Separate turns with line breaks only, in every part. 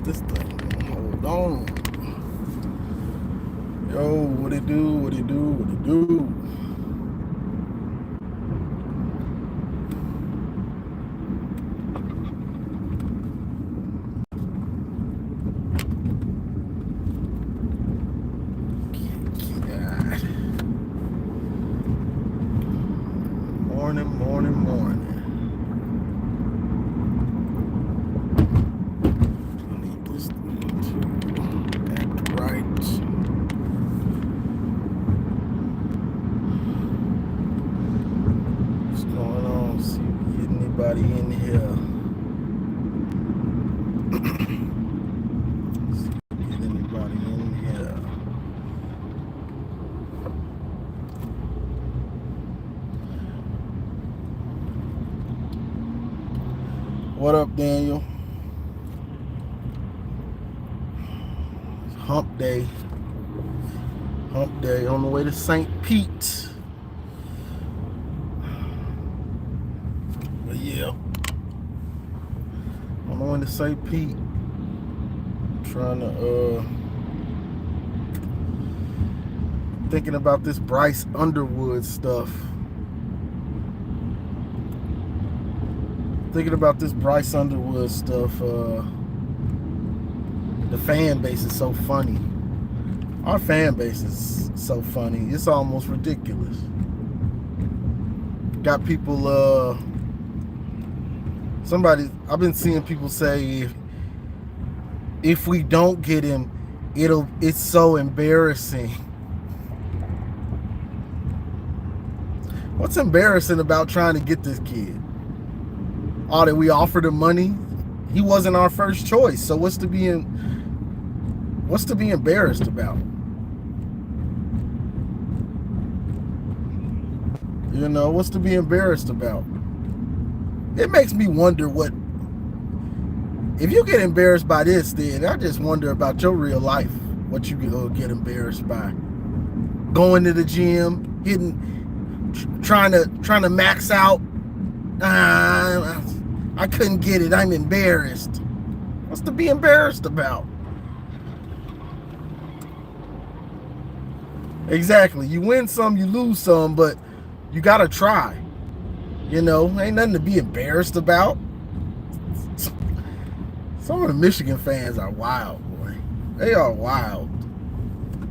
if this thing hold on. Yo, what it do? What it do? What it do? God. Morning. I need this thing to act right. What's going on? See if we get anybody in here. See if we get anybody in here. What up, Daniel? Hump day on the way to St. Pete. But yeah, on the way to St. Pete, trying to thinking about this Bryce Underwood stuff. The fan base is so funny. Our fan base is so funny. It's almost ridiculous. Got people, I've been seeing people say if we don't get him, it's so embarrassing. What's embarrassing about trying to get this kid? Oh, that we offered him money? He wasn't our first choice. So what's to be embarrassed about? You know, what's to be embarrassed about? It makes me wonder if you get embarrassed by this, then I just wonder about your real life. What you get embarrassed by? Going to the gym, trying to max out. I couldn't get it. I'm embarrassed. What's to be embarrassed about? Exactly. You win some, you lose some, but you gotta try. You know, ain't nothing to be embarrassed about. Some of the Michigan fans are wild, boy. They are wild.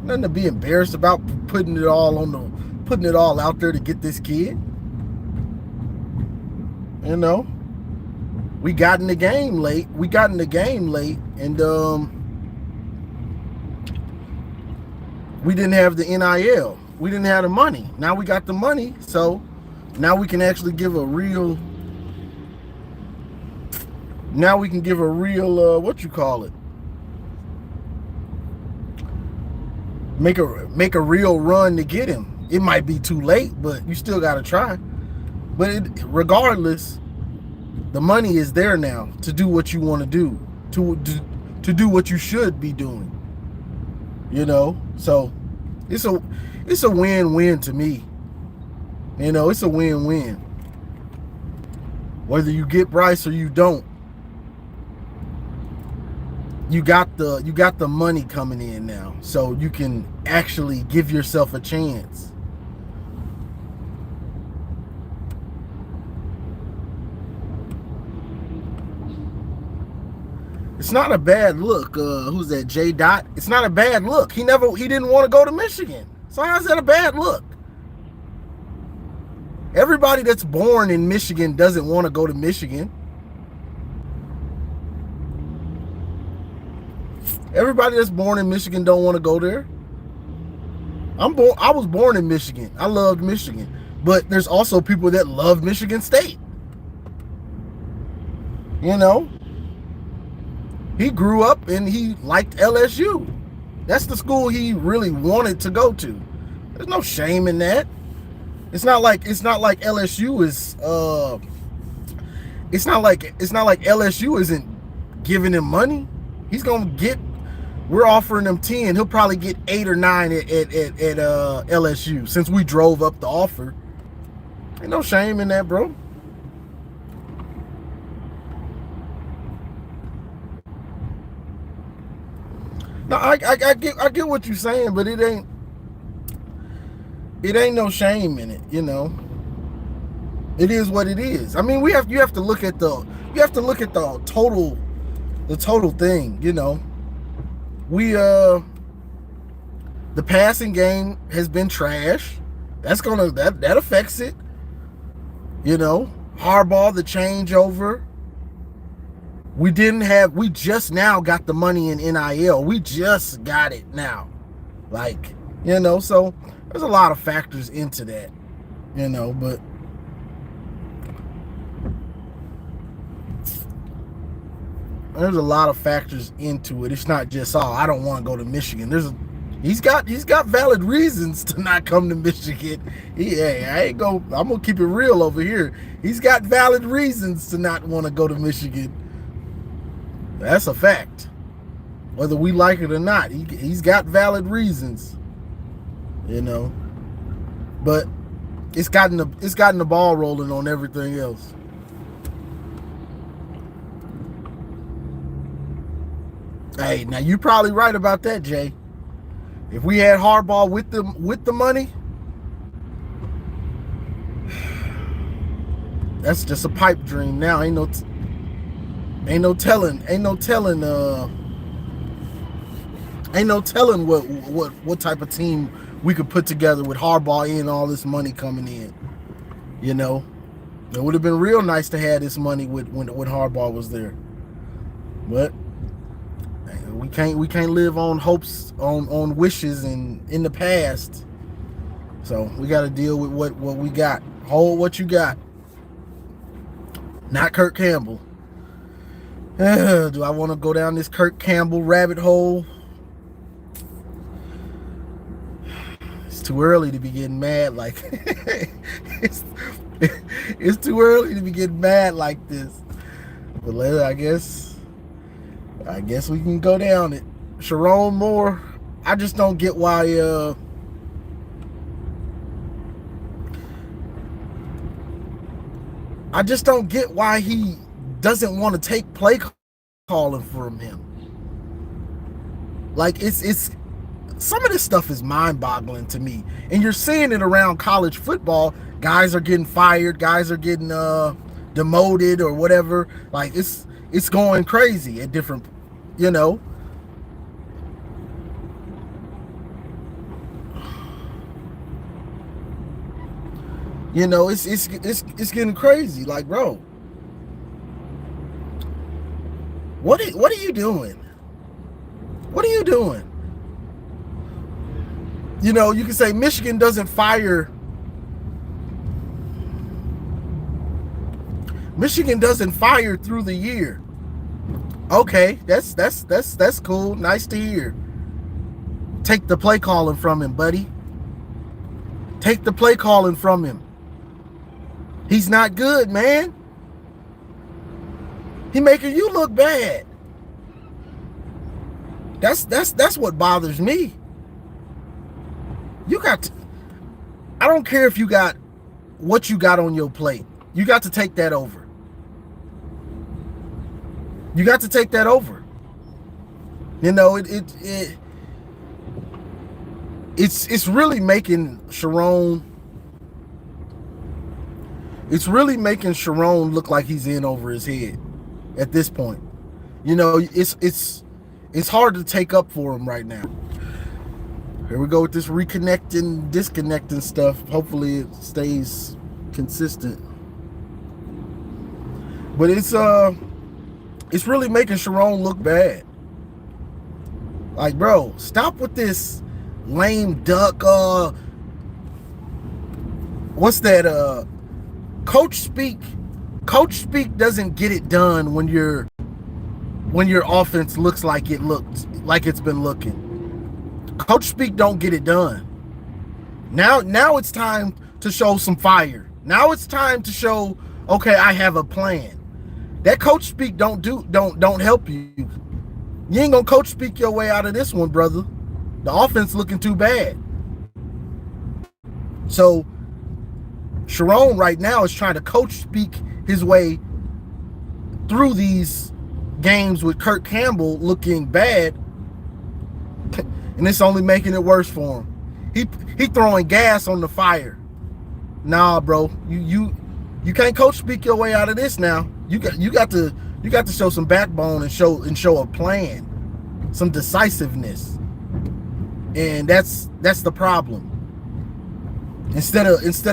Nothing to be embarrassed about putting it all out there to get this kid. You know, we got in the game late, and we didn't have the NIL. We didn't have the money. Now we got the money, so now we can actually give a real. What you call it? Make a real run to get him. It might be too late, but you still got to try. But regardless, the money is there now to do what you want to do, to do what you should be doing. You know, so it's a win-win to me. You know, it's a win-win. Whether you get Bryce or you don't, you got the money coming in now, so you can actually give yourself a chance. It's not a bad look. Who's that? J. Dot. It's not a bad look. He didn't want to go to Michigan. So how's that a bad look? Everybody that's born in Michigan doesn't want to go to Michigan. Everybody that's born in Michigan don't want to go there. I was born in Michigan. I loved Michigan. But there's also people that love Michigan State. You know? He grew up and he liked LSU. That's the school he really wanted to go to. There's no shame in that. It's not like LSU is it's not like LSU isn't giving him money. We're offering him 10. He'll probably get 8 or 9 at LSU since we drove up the offer. Ain't no shame in that, bro. No, I get what you're saying, but it ain't no shame in it, you know. It is what it is. I mean, you have to look at the total thing, you know. The passing game has been trash. That affects it. You know, Harbaugh, the changeover. We just now got the money in NIL. We just got it now. Like, you know, so there's a lot of factors into that, you know, but there's a lot of factors into it. It's not just, I don't want to go to Michigan. He's got valid reasons to not come to Michigan. I'm gonna keep it real over here. He's got valid reasons to not want to go to Michigan. That's a fact. Whether we like it or not, he's got valid reasons. You know. But it's gotten the ball rolling on everything else. Hey, now you're probably right about that, Jay. If we had Harbaugh with the money, that's just a pipe dream now. Ain't no telling what type of team we could put together with Harbaugh and all this money coming in. You know, it would have been real nice to have this money when Harbaugh was there, but we can't live on hopes, on wishes and in the past. So we got to deal with what we got. Hold what you got. Not Kirk Campbell. Do I want to go down this Kirk Campbell rabbit hole? It's too early to be getting mad like it's too early to be getting mad like this. But I guess we can go down it. Chiron Moore, I just don't get why he doesn't want to take play calling from him. Like, it's some of this stuff is mind-boggling to me. And you're seeing it around college football. Guys are getting fired, guys are getting demoted or whatever. Like, it's going crazy at different, you know. You know, it's getting crazy. Like, bro, what are you doing? What are you doing? You know, you can say Michigan doesn't fire. Michigan doesn't fire through the year. Okay, that's cool. Nice to hear. Take the play calling from him, buddy. Take the play calling from him. He's not good, man. He making you look bad. That's what bothers me. I don't care if you got what you got on your plate. You got to take that over. You got to take that over. You know, it's really making Chiron. It's really making Chiron look like he's in over his head at this point. You know, it's hard to take up for him right now. Here we go with this reconnecting, disconnecting stuff. Hopefully it stays consistent. But it's really making Chiron look bad. Like, bro, stop with this lame duck. What's that? Coach speak doesn't get it done when your offense looks like it's been looking. Coach speak don't get it done. Now it's time to show some fire. Now it's time to show, okay, I have a plan. That coach speak don't help you. You ain't gonna coach speak your way out of this one, brother. The offense looking too bad. So Chiron right now is trying to coach speak his way through these games with Kirk Campbell looking bad and it's only making it worse for him. He throwing gas on the fire. Nah, bro, you can't coach speak your way out of this now. You got to show some backbone and show a plan, some decisiveness, and that's the problem. Instead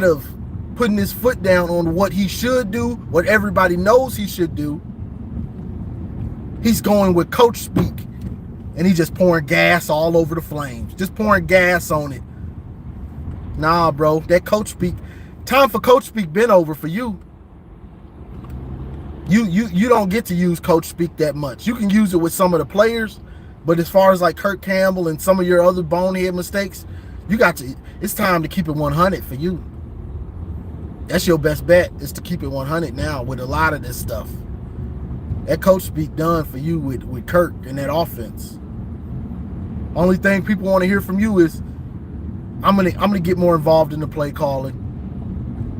of putting his foot down on what he should do, what everybody knows he should do, he's going with coach speak, and he's just pouring gas all over the flames, just pouring gas on it. Nah, bro, that coach speak, time for coach speak been over for you. You don't get to use coach speak that much. You can use it with some of the players, but as far as like Kirk Campbell and some of your other bonehead mistakes, it's time to keep it 100 for you. That's your best bet, is to keep it 100 now with a lot of this stuff. That coach speak done for you with Kirk and that offense. Only thing people want to hear from you is, I'm gonna get more involved in the play calling.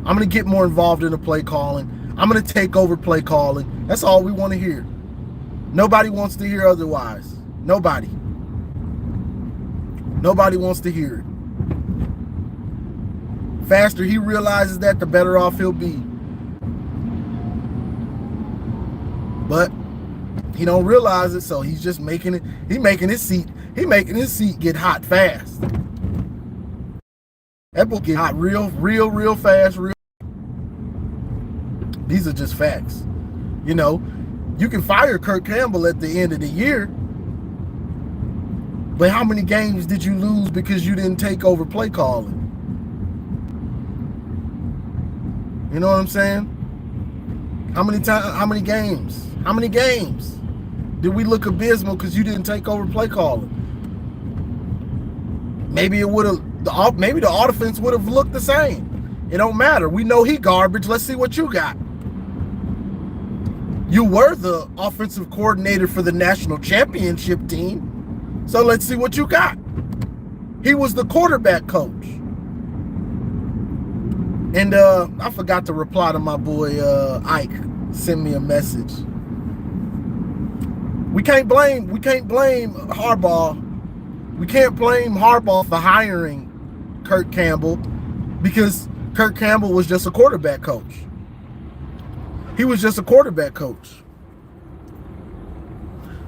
I'm gonna get more involved in the play calling. I'm gonna take over play calling. That's all we want to hear. Nobody wants to hear otherwise. Nobody wants to hear it. Faster he realizes that, the better off he'll be. But he don't realize it, so he's just making his seat get hot fast. That book get hot real fast. These are just facts. You know, you can fire Kirk Campbell at the end of the year, but how many games did you lose because you didn't take over play calling? You know what I'm saying? How many games? How many games did we look abysmal because you didn't take over play calling? Maybe the offense would have looked the same. It don't matter. We know he garbage. Let's see what you got. You were the offensive coordinator for the national championship team, so let's see what you got. He was the quarterback coach. And I forgot to reply to my boy Ike. Send me a message. We can't blame Harbaugh. We can't blame Harbaugh for hiring Kirk Campbell, because Kirk Campbell was just a quarterback coach. He was just a quarterback coach.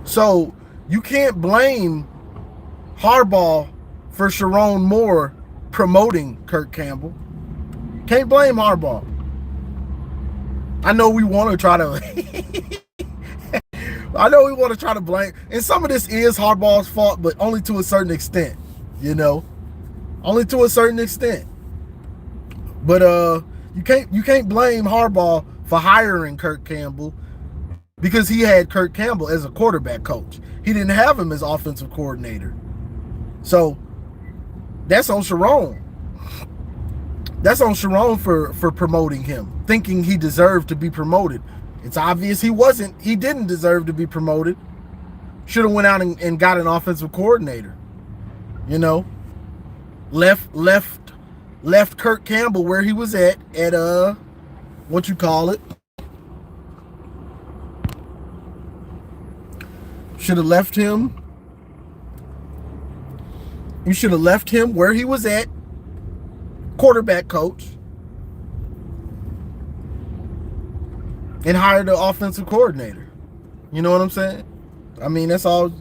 So you can't blame Harbaugh for Chiron Moore promoting Kirk Campbell. Can't blame Harbaugh. I know we want to try to blame, and some of this is Harbaugh's fault, but only to a certain extent, you know. Only to a certain extent. But you can't blame Harbaugh for hiring Kirk Campbell, because he had Kirk Campbell as a quarterback coach. He didn't have him as offensive coordinator. So that's on Chiron. That's on Chiron for promoting him, thinking he deserved to be promoted. It's obvious he wasn't. He didn't deserve to be promoted. Should have went out and got an offensive coordinator. You know, left Kirk Campbell where he was at what you call it. Should have left him. You should have left him where he was at, quarterback coach, and hired the offensive coordinator. You know what I'm saying? I mean, that's all.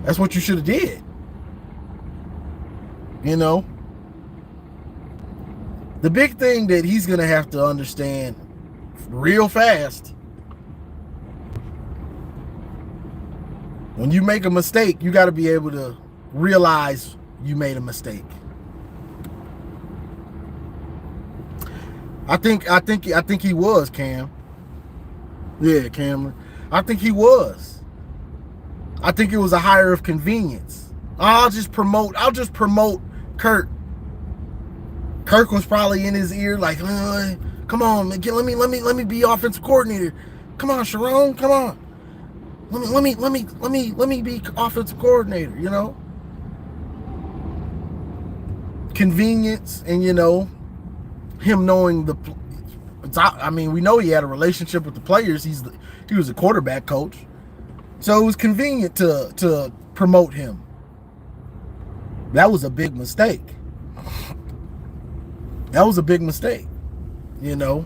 That's what you should have did. You know? The big thing that he's going to have to understand real fast, when you make a mistake, you got to be able to realize you made a mistake. I think he was, Cam. Yeah, Cameron. I think he was. I think it was a hire of convenience. I'll just promote Kirk. Kirk was probably in his ear like, come on, man, let me be offensive coordinator. Come on, Chiron, come on. Let me be offensive coordinator, you know? Convenience, and you know, him knowing we know he had a relationship with the players. He was a quarterback coach, so it was convenient to promote him. That was a big mistake. That was a big mistake. You know,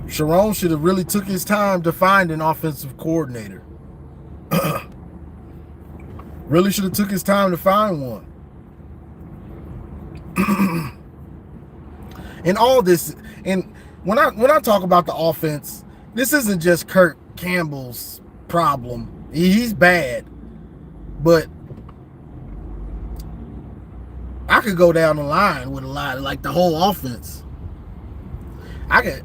Chiron should have really took his time to find an offensive coordinator. Really should have took his time to find one. And all this, and when I talk about the offense, this isn't just Kirk Campbell's problem. He's bad, but I could go down the line with a lot, like the whole offense. I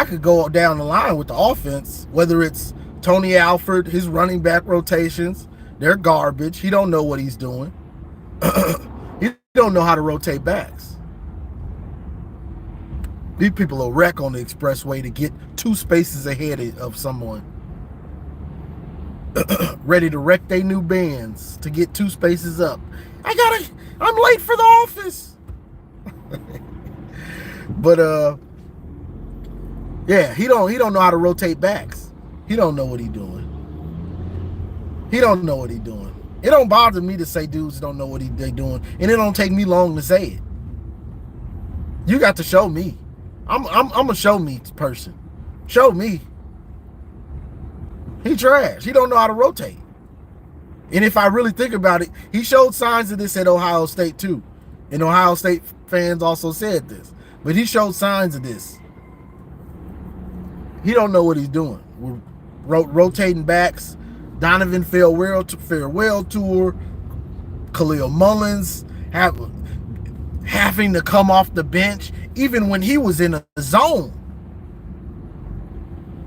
could go down the line with the offense, whether it's Tony Alford, his running back rotations, they're garbage. He don't know what he's doing. He don't know how to rotate backs. These people will wreck on the expressway to get 2 spaces ahead of someone. Ready to wreck their new bands to get 2 spaces up. I'm late for the office. But yeah, he don't know how to rotate backs. He don't know what he's doing. He don't know what he's doing. It don't bother me to say dudes don't know what they doing, and it don't take me long to say it. You got to show me. I'm a show me person. Show me. He trash. He don't know how to rotate. And if I really think about it, he showed signs of this at Ohio State too. And Ohio State fans also said this. But he showed signs of this. He don't know what he's doing. We're rotating backs. Donovan farewell tour. Khalil Mullins having to come off the bench even when he was in a zone.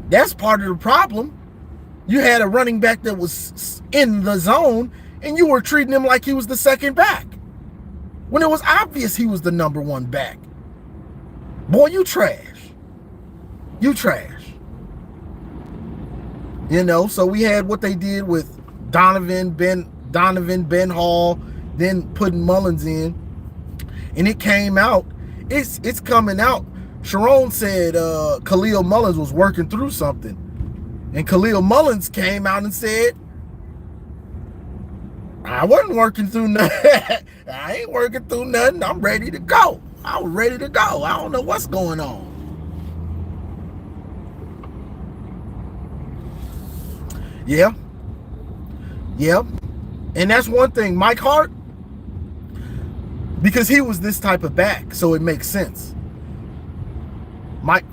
That's part of the problem. You had a running back that was in the zone, and you were treating him like he was the second back, when it was obvious he was the number 1 back. Boy, you trash. You trash. You know, so we had what they did with Donovan, Ben Hall, then putting Mullins in, and it came out. It's coming out. Chiron said Khalil Mullins was working through something. And Khalil Mullins came out and said, I wasn't working through nothing. I ain't working through nothing. I'm ready to go. I was ready to go. I don't know what's going on. Yeah. Yeah. And that's one thing. Mike Hart, because he was this type of back, so it makes sense. Mike,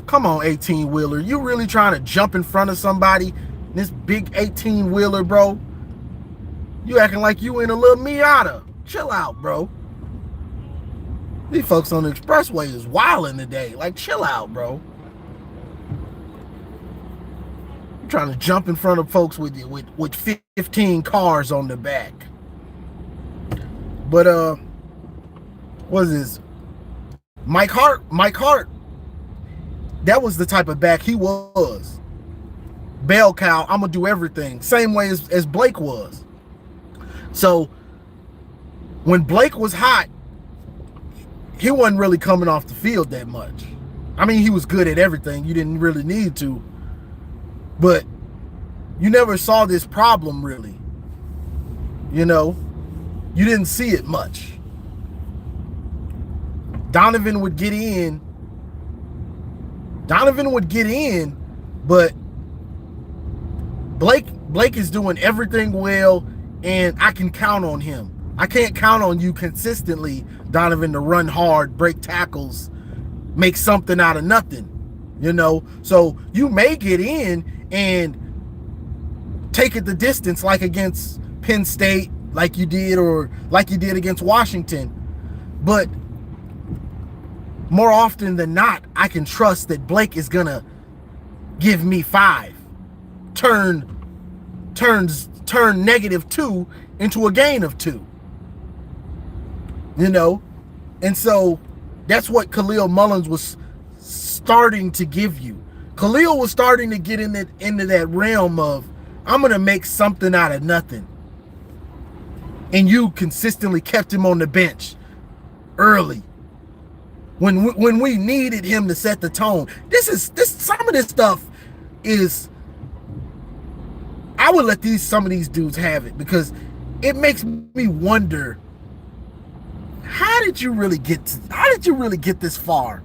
come on, 18-wheeler. You really trying to jump in front of somebody? This big 18-wheeler, bro. You acting like you in a little Miata. Chill out, bro. These folks on the expressway is wilding today. Like, chill out, bro. You're trying to jump in front of folks with 15 cars on the back. But what is this? Mike Hart, that was the type of back he was. Bell cow, I'm gonna do everything. Same way as Blake was. So when Blake was hot, he wasn't really coming off the field that much. I mean, he was good at everything. You didn't really need to. But you never saw this problem really. You know, you didn't see it much. Donovan would get in, but Blake is doing everything well, and I can count on him. I can't count on you consistently, Donovan, to run hard, break tackles, make something out of nothing, you know? So you may get in and take it the distance, like against Penn State, like you did, or like you did against Washington. But more often than not, I can trust that Blake is gonna give me 5, turn -2 into a gain of 2. You know, and so that's what Khalil Mullins was starting to give you. Khalil was starting to get into that realm of, I'm gonna make something out of nothing. And you consistently kept him on the bench early. When we needed him to set the tone. Some of this stuff is, I would let some of these dudes have it, because it makes me wonder, how did you really get this far?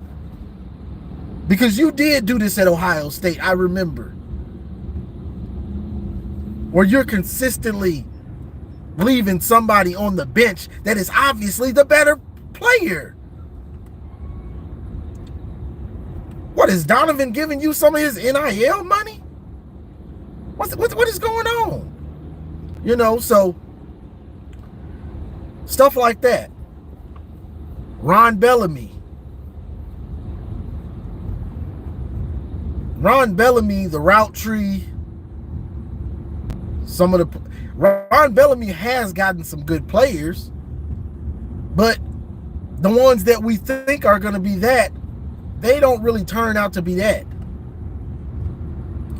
Because you did do this at Ohio State, I remember. Where you're consistently leaving somebody on the bench that is obviously the better player. What, is Donovan giving you some of his NIL money? What is going on? You know, so stuff like that. Ron Bellamy, the route tree. Ron Bellamy has gotten some good players, but the ones that we think are going to be that, they don't really turn out to be that.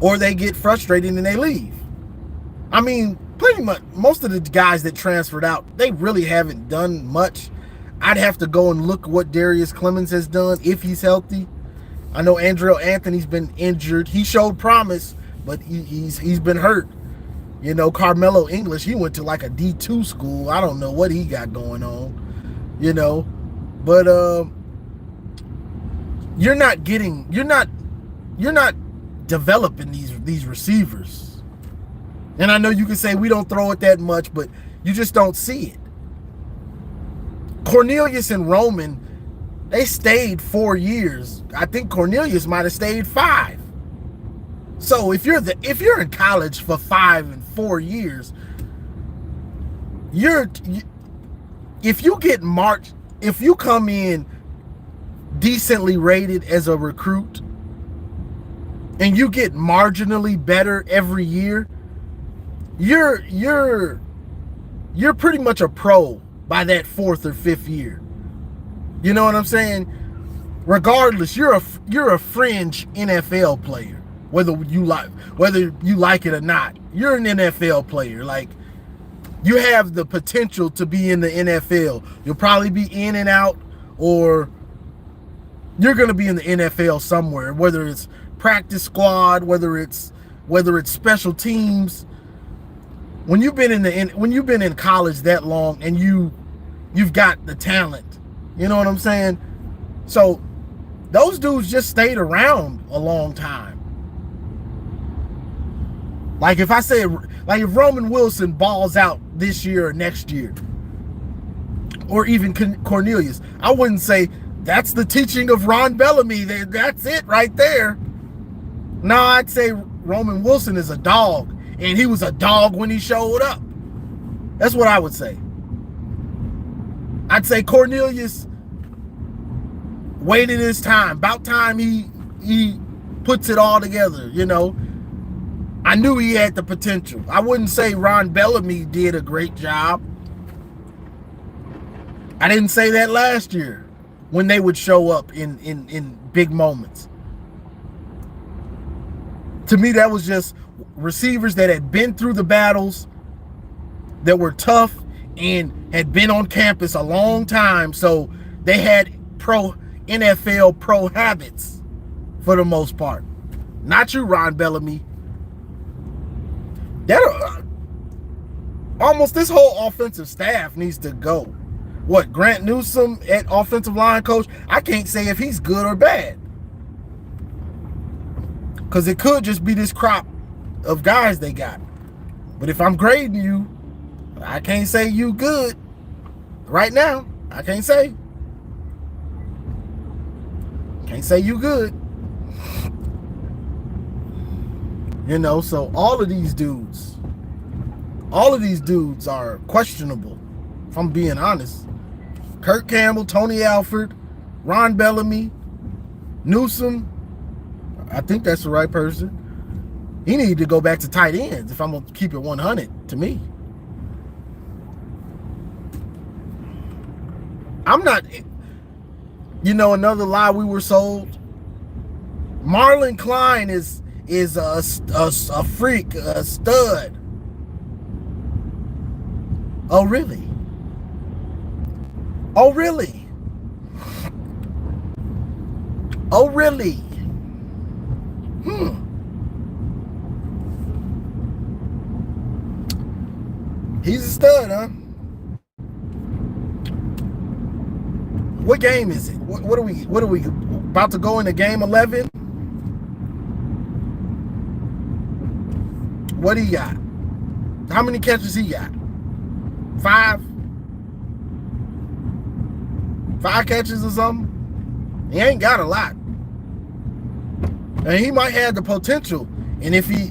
Or they get frustrated and they leave. I mean, pretty much most of the guys that transferred out, they really haven't done much. I'd have to go and look what Darius Clemens has done if he's healthy. I know Andrell Anthony's been injured. He showed promise, but he's been hurt. You know, Carmelo English, he went to like a D2 school. I don't know what he got going on, you know. But you're not developing these receivers. And I know you can say we don't throw it that much, but you just don't see it. Cornelius and Roman, they stayed 4 years. I think Cornelius might have stayed 5. So if you're in college for 5 and 4 years, if you come in decently rated as a recruit and you get marginally better every year, you're pretty much a pro by that 4th or 5th year. You know what I'm saying? Regardless, you're a fringe NFL player, whether you like it or not. You're an NFL player. Like, you have the potential to be in the NFL. You'll probably be in and out, or you're going to be in the NFL somewhere, whether it's practice squad, whether it's special teams. When you've been in college that long and you've got the talent, you know what I'm saying? So those dudes just stayed around a long time. Like if Roman Wilson balls out this year or next year, or even Cornelius, I wouldn't say that's the teaching of Ron Bellamy. That's it right there. No, I'd say Roman Wilson is a dog, and he was a dog when he showed up. That's what I would say. I'd say Cornelius waited his time. About time he puts it all together, you know. I knew he had the potential. I wouldn't say Ron Bellamy did a great job. I didn't say that last year when they would show up in big moments. To me, that was just receivers that had been through the battles, that were tough, and had been on campus a long time, so they had NFL pro habits for the most part. Not you, Ron Bellamy. Almost this whole offensive staff needs to go. What, Grant Newsome at offensive line coach? I can't say if he's good or bad, because it could just be this crop of guys they got. But if I'm grading you, I can't say you good right now. I can't say you good. You know, so all of these dudes are questionable, if I'm being honest. Kurt Campbell, Tony Alford, Ron Bellamy, Newsome, I think that's the right person. He needed to go back to tight ends if I'm going to keep it 100 to me. I'm not, you know, another lie we were sold. Marlon Klein is a freak, a stud. Oh, really? Oh, really? Oh, really? He's a stud, huh? What game is it? What are we about to go into game 11? What he got? How many catches he got? 5? 5 catches or something? He ain't got a lot. And he might have the potential. And if he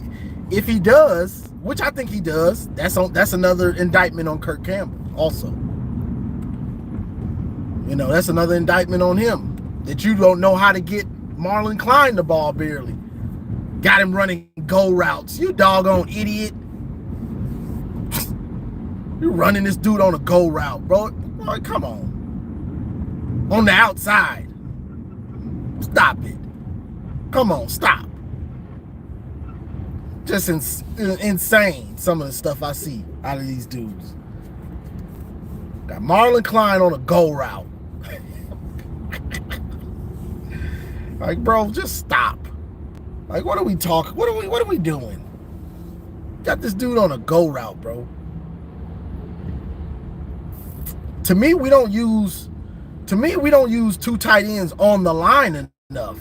does, which I think he does, that's another indictment on Kirk Campbell also. You know, that's another indictment on him. That you don't know how to get Marlon Klein the ball barely. Got him running go routes. You doggone idiot. You're running this dude on a go route, bro. Boy, come on. On the outside. Stop it. Come on, stop. Just insane, some of the stuff I see out of these dudes. Got Marlon Klein on a go route. Like, bro, just stop. Like, what are we talking? What are we doing? Got this dude on a go route, bro. To me, we don't use 2 tight ends on the line enough.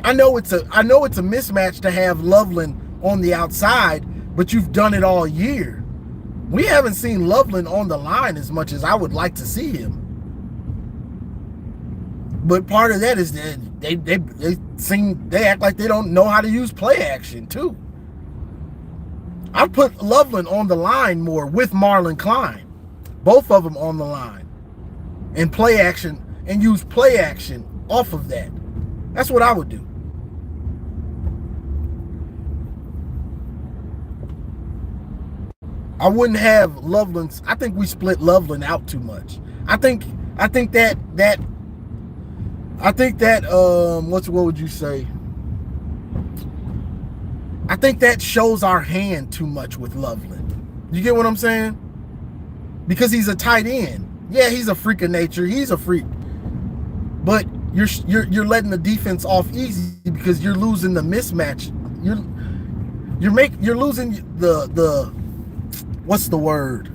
I know it's a mismatch to have Loveland on the outside, but you've done it all year. We haven't seen Loveland on the line as much as I would like to see him. But part of that is that they act like they don't know how to use play action too. I put Loveland on the line more with Marlon Klein, both of them on the line, and play action, and use play action off of that. That's what I would do. I wouldn't have Loveland's. I think we split Loveland out too much. I think that what would you say? I think that shows our hand too much with Loveland. You get what I'm saying? Because he's a tight end. Yeah, he's a freak of nature. He's a freak. But you're letting the defense off easy because you're losing the mismatch. You're losing the what's the word?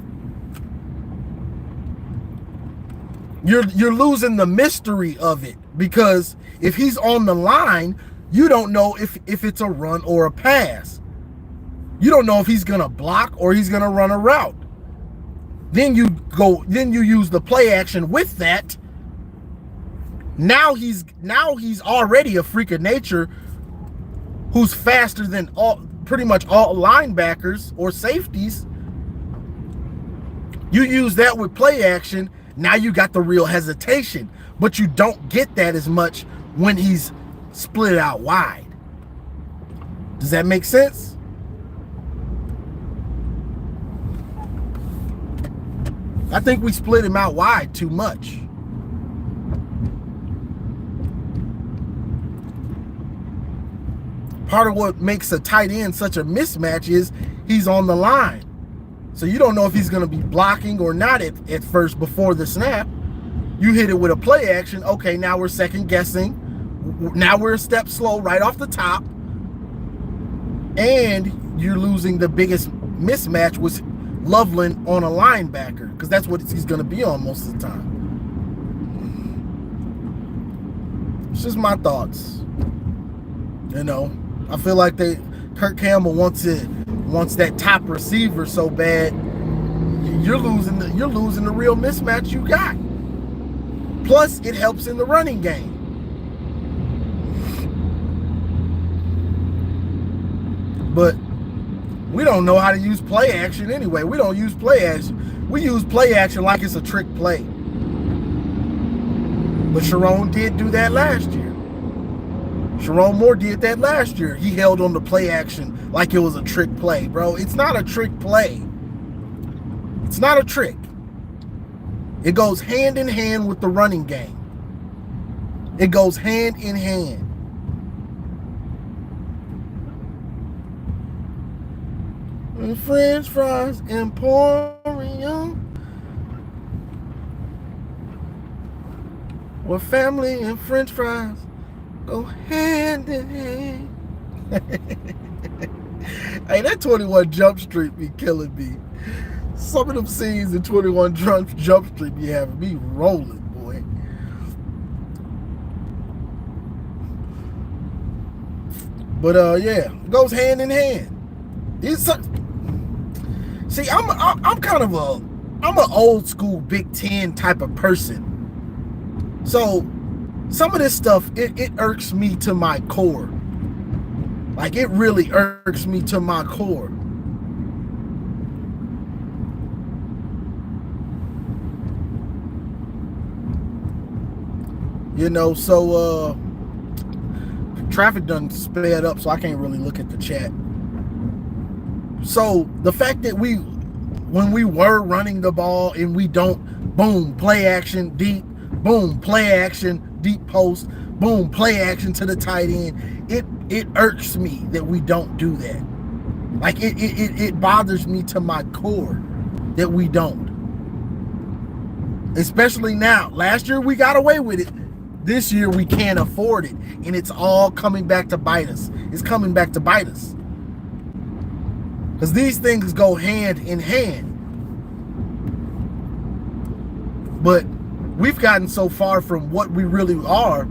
You're losing the mystery of it, because if he's on the line, you don't know if it's a run or a pass. You don't know if he's gonna block or he's gonna run a route. Then you use the play action with that. Now he's already a freak of nature who's faster than pretty much all linebackers or safeties. You use that with play action. Now you got the real hesitation, but you don't get that as much when he's split out wide. Does that make sense? I think we split him out wide too much. Part of what makes a tight end such a mismatch is he's on the line. So you don't know if he's going to be blocking or not at first before the snap. You hit it with a play action. Okay, now we're second guessing. Now we're a step slow right off the top. And you're losing the biggest mismatch with Loveland on a linebacker, because that's what he's going to be on most of the time. It's just my thoughts. You know, I feel like Kirk Campbell wants that top receiver so bad. You're losing the real mismatch you got. Plus, it helps in the running game. But we don't know how to use play action anyway. We don't use play action. We use play action like it's a trick play. But Chiron did do that last year. Sharon Moore did that last year. He held on to play action like it was a trick play, bro. It's not a trick play. It's not a trick. It goes hand in hand with the running game. It goes hand in hand. And French fries emporium. Well, family and French fries go hand in hand. Hey, that 21 Jump Street be killing me. Some of them scenes in 21 Jump Street be having me rolling, boy. But yeah, it goes hand in hand. See, I'm kind of I'm an old school Big Ten type of person. So some of this stuff, it irks me to my core. Like, it really irks me to my core. You know, so traffic done sped up, so I can't really look at the chat. So the fact that when we were running the ball and we don't, boom, play action, deep, boom, play action, deep post, boom, play action to the tight end, it irks me that we don't do that. Like, it bothers me to my core that we don't. Especially now. Last year we got away with it. This year we can't afford it. And it's all coming back to bite us. It's coming back to bite us. Because these things go hand in hand. But we've gotten so far from what we really are.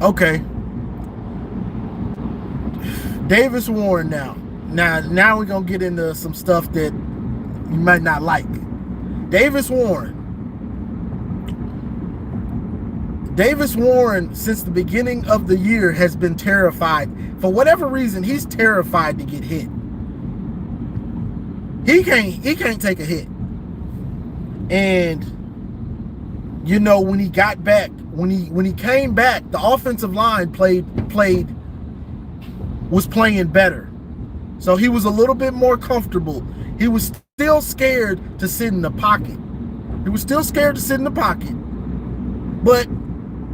Okay. Davis Warren now. Now we're going to get into some stuff that you might not like. Davis Warren, since the beginning of the year, has been terrified. For whatever reason, he's terrified to get hit. He can't take a hit. And you know, when he got back, when he came back, the offensive line was playing better. So he was a little bit more comfortable. He was still scared to sit in the pocket. But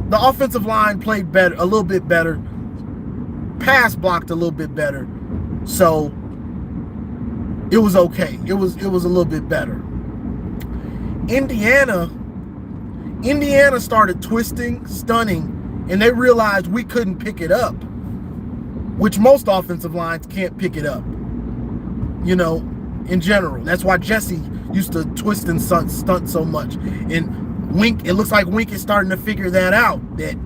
the offensive line played better, a little bit better. Pass blocked a little bit better. So it was okay. It was a little bit better. Indiana started twisting, stunning, and they realized we couldn't pick it up, which most offensive lines can't pick it up, you know, in general. That's why Jesse used to twist and stunt so much. And Wink, it looks like Wink is starting to figure that out, that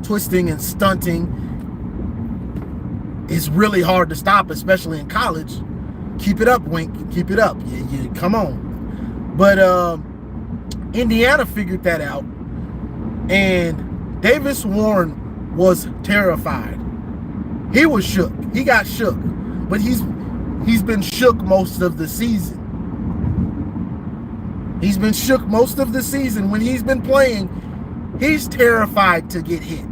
twisting and stunting is really hard to stop, especially in college. Keep it up, Wink. Keep it up. Yeah, come on. But Indiana figured that out, and Davis Warren was terrified. He was shook. He got shook, but he's been shook most of the season. He's been shook most of the season. When he's been playing, he's terrified to get hit.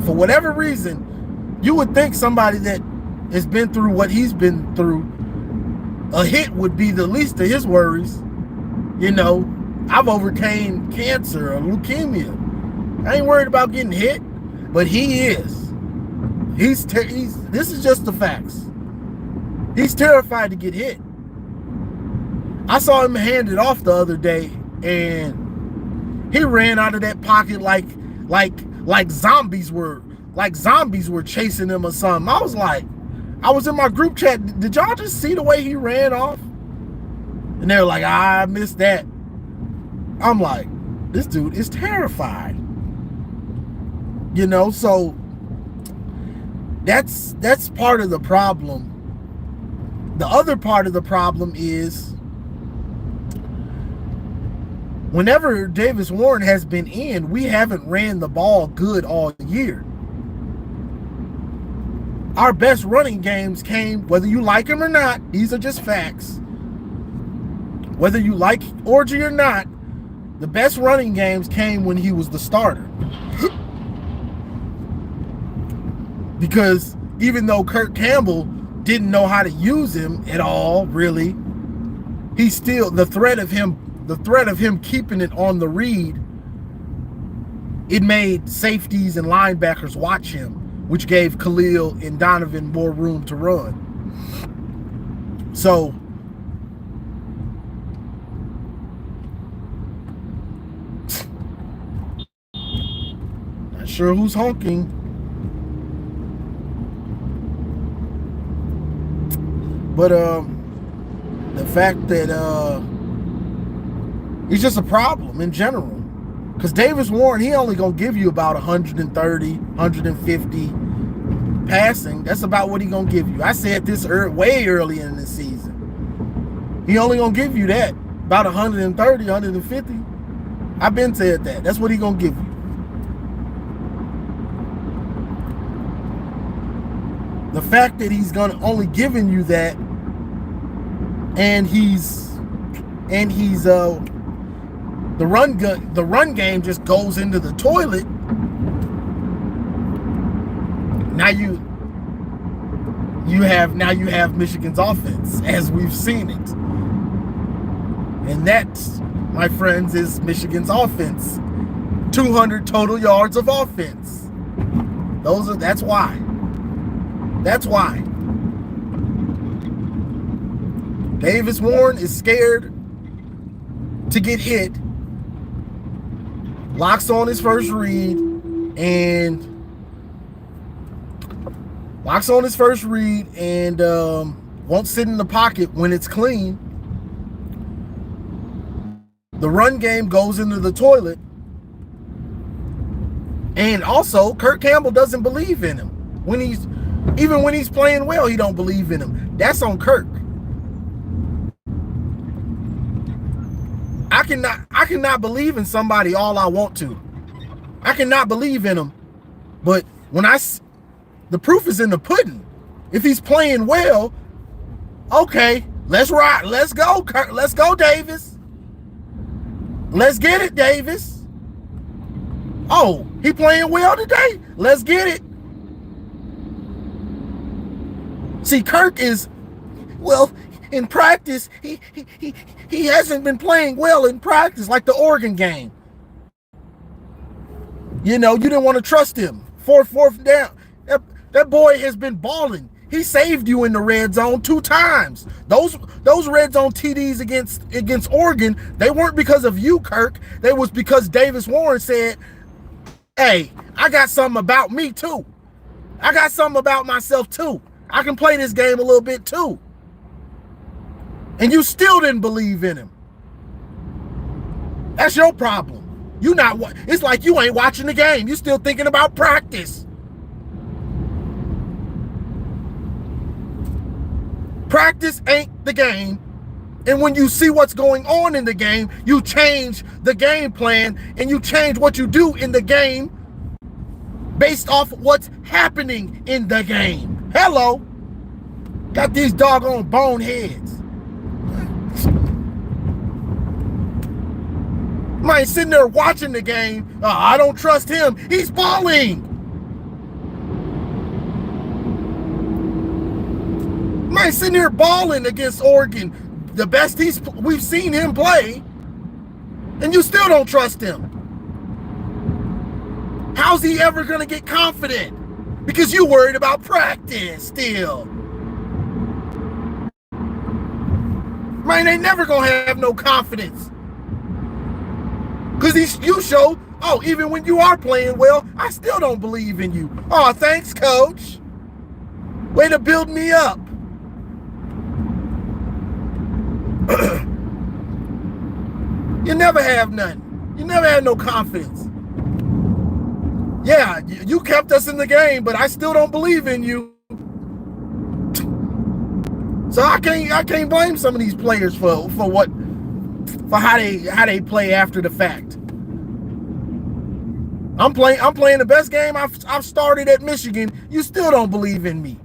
For whatever reason, you would think somebody that has been through what he's been through, a hit would be the least of his worries. You know, I've overcame cancer or leukemia. I ain't worried about getting hit, but he is. This is just the facts. He's terrified to get hit. I saw him hand it off the other day, and he ran out of that pocket like zombies were chasing him or something. I was in my group chat. Did y'all just see the way he ran off? And they were like, I missed that. I'm like, this dude is terrified. You know, so that's part of the problem. The other part of the problem is whenever Davis Warren has been in, we haven't ran the ball good all year. Our best running games came, whether you like them or not, these are just facts. Whether you like Orgy or not, the best running games came when he was the starter. Because even though Kirk Campbell didn't know how to use him at all, really, he still, the threat of him keeping it on the read, it made safeties and linebackers watch him, which gave Khalil and Donovan more room to run. So not sure who's honking. But the fact that he's just a problem in general. Because Davis Warren, he only gonna give you about 130, 150 passing. That's about what he gonna give you. I said this way early in the season. He only gonna give you that, about 130, 150. I've been said that. That's what he gonna give you. The fact that he's gonna only giving you that, and he's the run game just goes into the toilet. Now you have Michigan's offense as we've seen it. And that, my friends, is Michigan's offense. 200 total yards of offense. That's why. That's why. Davis Warren is scared to get hit. Locks on his first read and won't sit in the pocket when it's clean. The run game goes into the toilet. And also, Kirk Campbell doesn't believe in him. Even when he's playing well, he don't believe in him. That's on Kirk. I cannot believe in somebody all I want to. I cannot believe in him. But the proof is in the pudding. If he's playing well, okay, let's ride. Let's go, Kirk. Let's go, Davis. Let's get it, Davis. Oh, he playing well today? Let's get it. See, Kirk is, well, in practice, he hasn't been playing well in practice, like the Oregon game. You didn't want to trust him. Fourth down. That boy has been balling. He saved you in the red zone 2 times. Those red zone TDs against Oregon, they weren't because of you, Kirk. They was because Davis Warren said, hey, I got something about me too. I got something about myself too. I can play this game a little bit too. And you still didn't believe in him. That's your problem. It's like you ain't watching the game. You still thinking about practice. Practice ain't the game. And when you see what's going on in the game, you change the game plan and you change what you do in the game based off what's happening in the game. Hello. Got these doggone boneheads. Man, sitting there watching the game. I don't trust him. He's balling. Man, sitting there balling against Oregon. The best we've seen him play. And you still don't trust him. How's he ever going to get confident? Because you worried about practice still. Man, they never going to have no confidence. Because you show, even when you are playing well, I still don't believe in you. Oh, thanks, coach. Way to build me up. You never have nothing. You never had no confidence. Yeah, you kept us in the game, but I still don't believe in you. So I can't blame some of these players for how they play after the fact. I'm playing the best game I've started at Michigan. You still don't believe in me.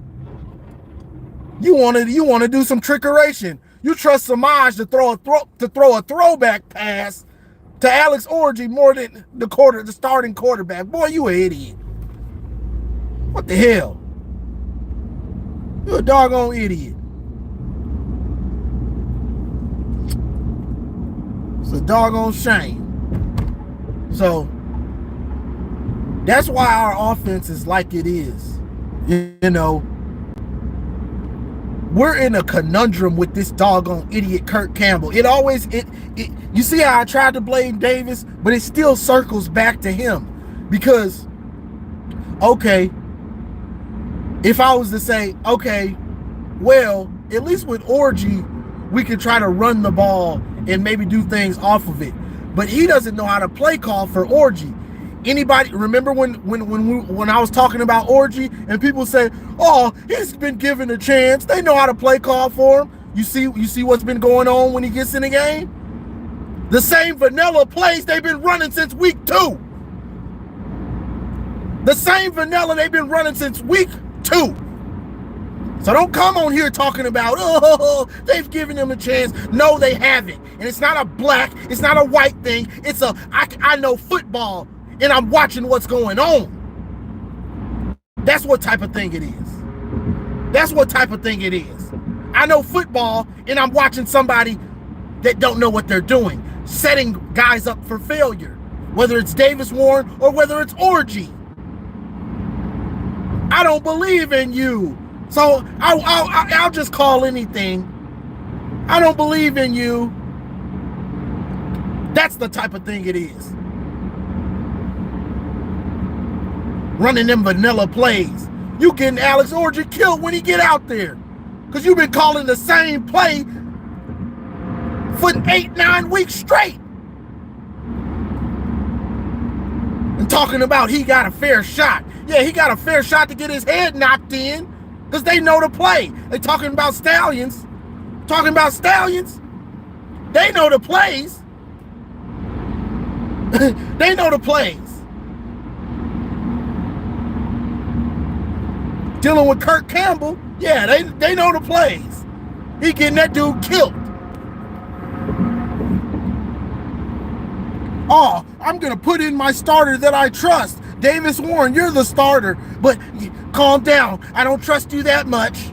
You want to do some trickeration. You trust Samaj to throw a throwback pass to Alex Orji more than the starting quarterback. Boy, you an idiot. What the hell? You a doggone idiot. It's a doggone shame. So that's why our offense is like it is. We're in a conundrum with this doggone idiot Kirk Campbell. You see how I tried to blame Davis, but it still circles back to him. Because, okay, if I was to say, okay, well, with Orgy, we could try to run the ball and maybe do things off of it. But he doesn't know how to play call for Orgy. Anybody remember when I was talking about Orgy and people say, "Oh, he's been given a chance. They know how to play call for him." You see what's been going on when he gets in the game? The same vanilla plays they've been running since week 2. The same vanilla they've been running since week 2. So don't come on here talking about, oh, they've given him a chance. No, they haven't. And it's not a black, it's not a white thing. It's I know football and I'm watching what's going on. That's what type of thing it is. That's what type of thing it is. I know football and I'm watching somebody that don't know what they're doing, setting guys up for failure, whether it's Davis Warren or whether it's Orgy. I don't believe in you. So I'll just call anything. I don't believe in you. That's the type of thing it is. Running them vanilla plays. You getting Alex Orgy killed when he get out there. Because you've been calling the same play for 8-9 weeks straight. And talking about he got a fair shot. Yeah, he got a fair shot to get his head knocked in. Because they know the play. They talking about Stallions. Talking about Stallions. They know the plays. They know the plays. Dealing with Kirk Campbell, yeah, they know the plays. He getting that dude killed. Oh, I'm going to put in my starter that I trust. Davis Warren, you're the starter, but calm down. I don't trust you that much.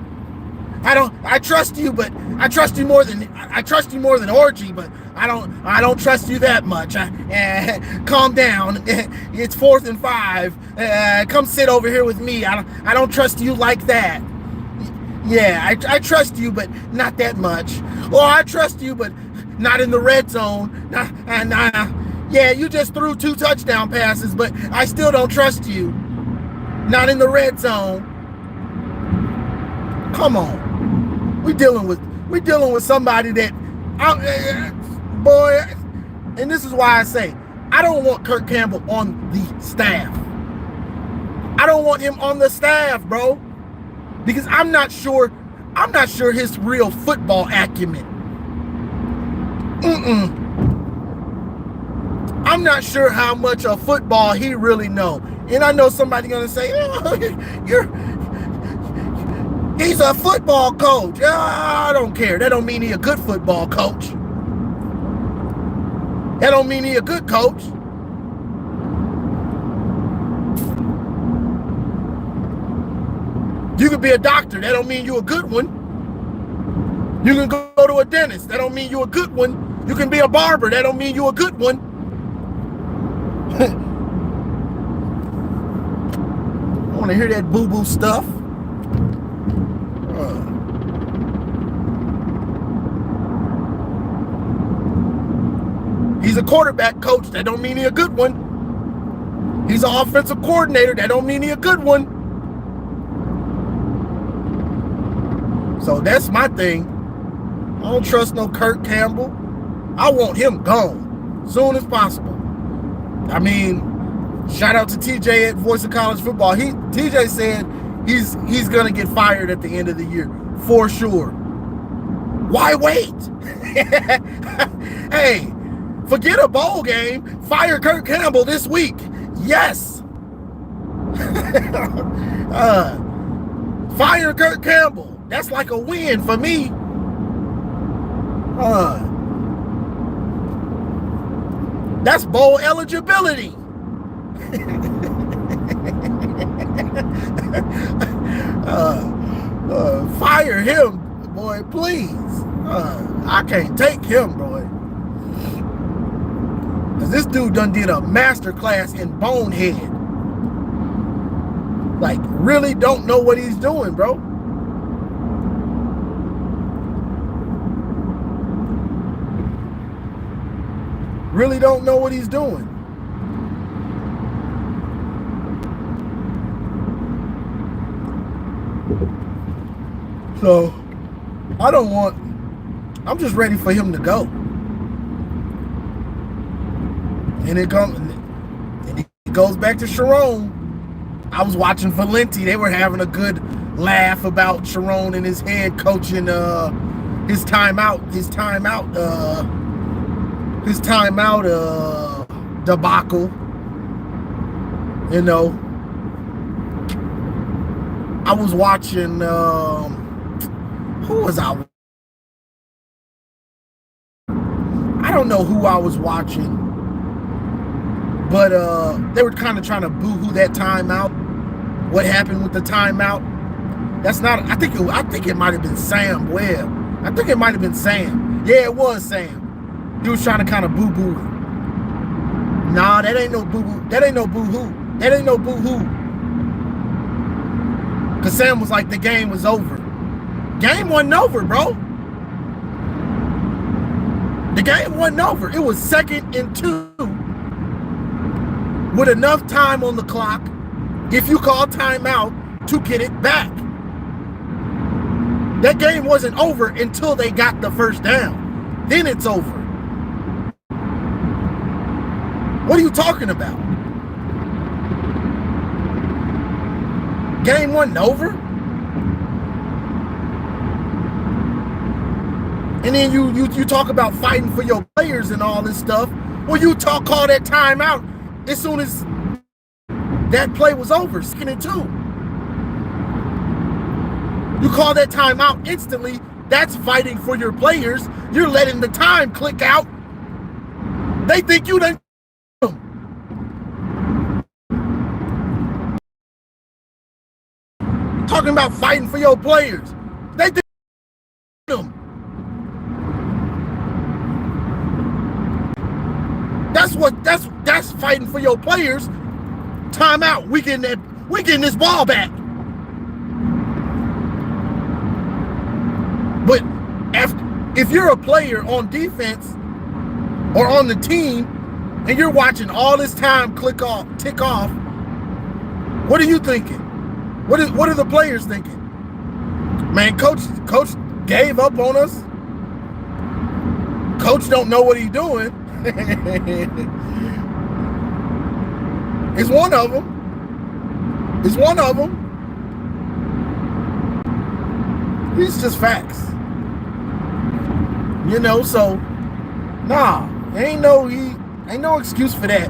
I trust you, but I trust you more than Orgy, but I don't trust you that much. Calm down. It's 4th and 5. Come sit over here with me. I don't trust you like that. Yeah, I trust you, but not that much. Or I trust you, but not in the red zone. Yeah, you just threw 2 touchdown passes, but I still don't trust you. Not in the red zone. Come on. We dealing with somebody that boy, and this is why I say I don't want Kirk Campbell on the staff. I don't want him on the staff, bro. Because I'm not sure his real football acumen. I'm not sure how much of football he really know. And I know somebody gonna say, oh, he's a football coach. I don't care. That don't mean he a good football coach. That don't mean he a good coach. You can be a doctor. That don't mean you a good one. You can go to a dentist. That don't mean you a good one. You can be a barber. That don't mean you a good one. I want to hear that boo-boo stuff. He's a quarterback coach. That don't mean he a good one. He's an offensive coordinator. That don't mean he a good one. So that's my thing. I don't trust no Kirk Campbell. I want him gone as soon as possible. I mean, shout out to TJ at Voice of College Football. TJ said he's gonna get fired at the end of the year for sure. Why wait? Hey, forget a bowl game. Fire Kirk Campbell this week. Yes. Fire Kirk Campbell. That's like a win for me. That's bowl eligibility. Fire him, boy, please. I can't take him, boy. Because this dude done did a master class in bonehead. Like, really don't know what he's doing, bro. Really don't know what he's doing. So, I'm just ready for him to go. And it goes back to Chiron. I was watching Valenti. They were having a good laugh about Chiron and his head coaching his timeout debacle. You know, I was watching who was I don't know who I was watching, but they were kind of trying to boo-hoo that timeout. What happened with the timeout? That's not. I think it might have been Sam Webb. I think it might have been Sam. Yeah, it was Sam. He was trying to kind of boo-boo it. Nah, that ain't no boo-boo. That ain't no boo-hoo. That ain't no boo-hoo. Because Sam was like, the game was over. Game wasn't over, bro. The game wasn't over. It was 2nd and 2 with enough time on the clock, if you call timeout, to get it back. That game wasn't over until they got the first down. Then it's over. What are you talking about? Game wasn't over? And then you talk about fighting for your players and all this stuff. Well, you call that timeout as soon as that play was over, 2nd and 2. You call that timeout instantly. That's fighting for your players. You're letting the time click out. They think you done. Talking about fighting for your players. They think them. That's fighting for your players. Timeout. We getting this ball back. But if you're a player on defense or on the team and you're watching all this time tick off, what are you thinking? What are the players thinking? Man, coach gave up on us. Coach don't know what he's doing. It's one of them. It's just facts. You know, so nah, ain't no excuse for that.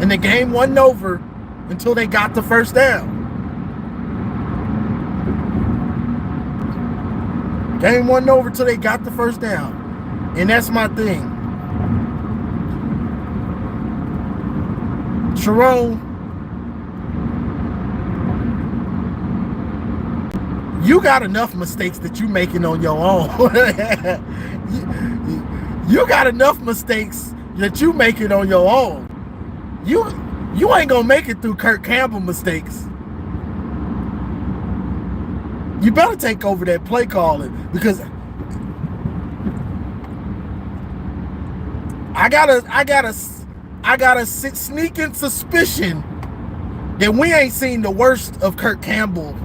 And the game wasn't over until they got the first down. Game wasn't over till they got the first down. And that's my thing. Chiron, you got enough mistakes that you making on your own. you got enough mistakes that you making on your own. You ain't gonna make it through Kirk Campbell mistakes. You better take over that play calling, because I got a sneaking suspicion that we ain't seen the worst of Kirk Campbell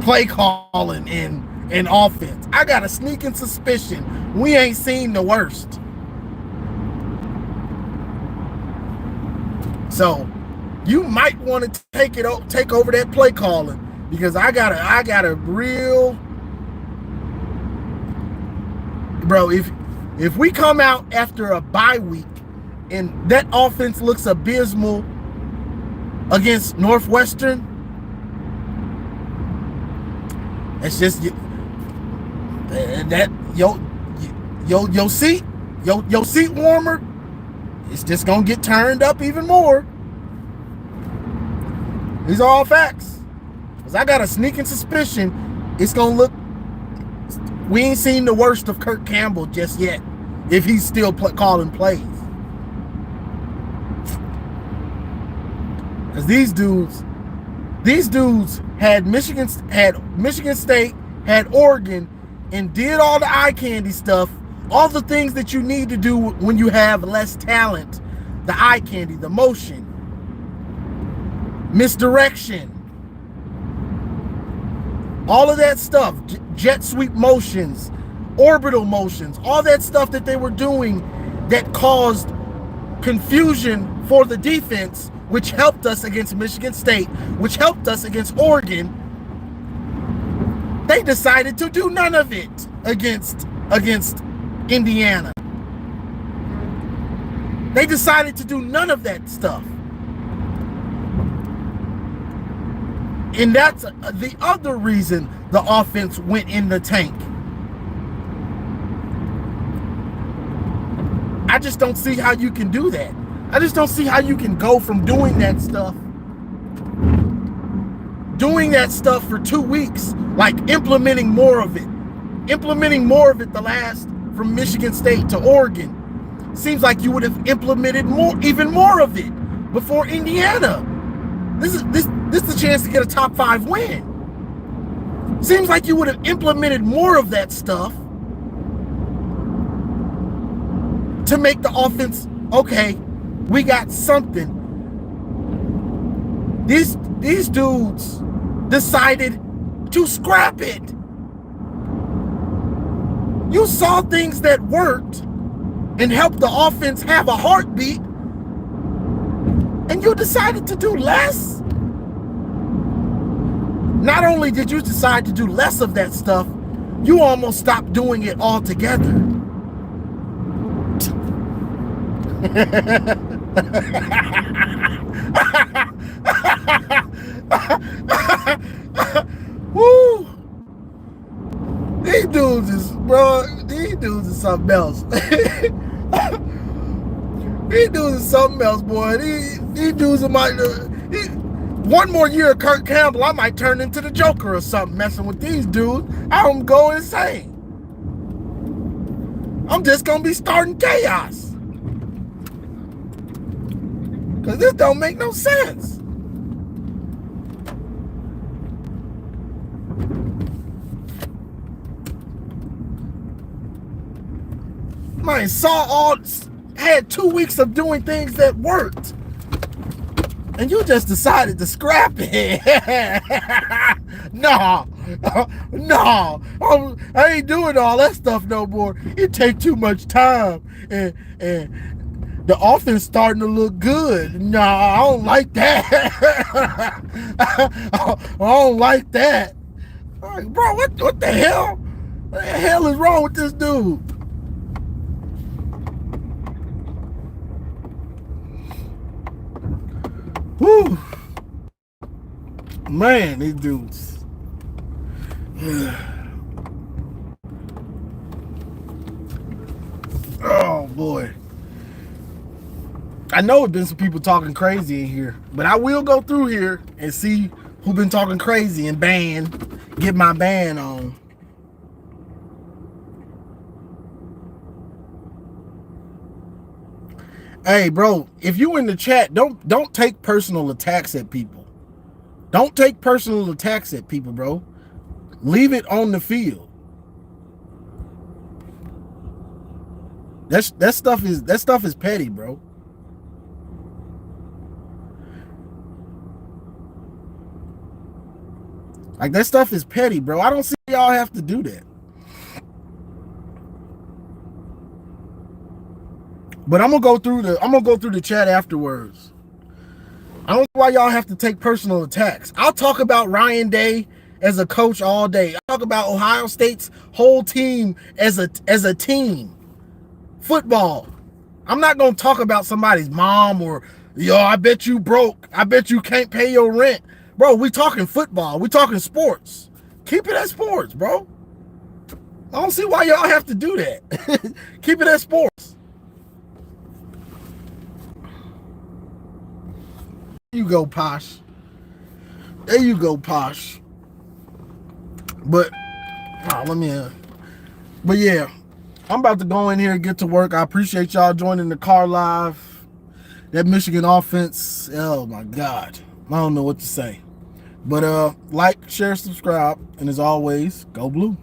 play calling in offense. I got a sneaking suspicion we ain't seen the worst. So you might want to take over that play calling, because I got a real, bro. If we come out after a bye week and that offense looks abysmal against Northwestern, it's just that your seat warmer, it's just gonna get turned up even more. These are all facts. Cause I got a sneaking suspicion it's gonna look. We ain't seen the worst of Kirk Campbell just yet, if he's still calling plays. Cause these dudes had Michigan State, had Oregon, and did all the eye candy stuff, all the things that you need to do when you have less talent. The eye candy, the motion, misdirection, All of that stuff, jet sweep motions, orbital motions, all that stuff that they were doing that caused confusion for the defense, which helped us against Michigan State, which helped us against Oregon. They decided to do none of it against Indiana. They decided to do none of that stuff. And that's the other reason the offense went in the tank. I just don't see how you can do that. I just don't see how you can go from doing that stuff for 2 weeks, like implementing more of it from Michigan State to Oregon. Seems like you would have implemented even more of it before Indiana. This is the chance to get a top 5 win. Seems like you would have implemented more of that stuff to make the offense, okay, we got something. These dudes decided to scrap it. You saw things that worked and helped the offense have a heartbeat, and you decided to do less. Not only did you decide to do less of that stuff, you almost stopped doing it altogether. Woo! These dudes is something else. These dudes is something else, boy. These dudes are one more year of Kirk Campbell, I might turn into the Joker or something messing with these dudes. I'm going insane. I'm just gonna be starting chaos. Cause this don't make no sense. Man, had 2 weeks of doing things that worked, and you just decided to scrap it. No, I ain't doing all that stuff no more. It take too much time, and the offense starting to look good. No, I don't like that. I don't like that. Like, bro, what the hell? What the hell is wrong with this dude? Whew. Man, these dudes. Oh boy. I know it's been some people talking crazy in here, but I will go through here and see who been talking crazy and get my ban on. Hey, bro, if you in the chat, don't take personal attacks at people. Don't take personal attacks at people, bro. Leave it on the field. That stuff is petty, bro. Like, that stuff is petty, bro. I don't see y'all have to do that. But I'm gonna go through the chat afterwards. I don't know why y'all have to take personal attacks. I'll talk about Ryan Day as a coach all day. I'll talk about Ohio State's whole team as a team. Football. I'm not gonna talk about somebody's mom or, yo, I bet you broke. I bet you can't pay your rent. Bro, we talking football. We talking sports. Keep it at sports, bro. I don't see why y'all have to do that. Keep it at sports. There you go, Posh. There you go, Posh. But but yeah, I'm about to go in here and get to work. I appreciate y'all joining the car live. That Michigan offense, oh my God. I don't know what to say. But like, share, subscribe, and as always, go blue.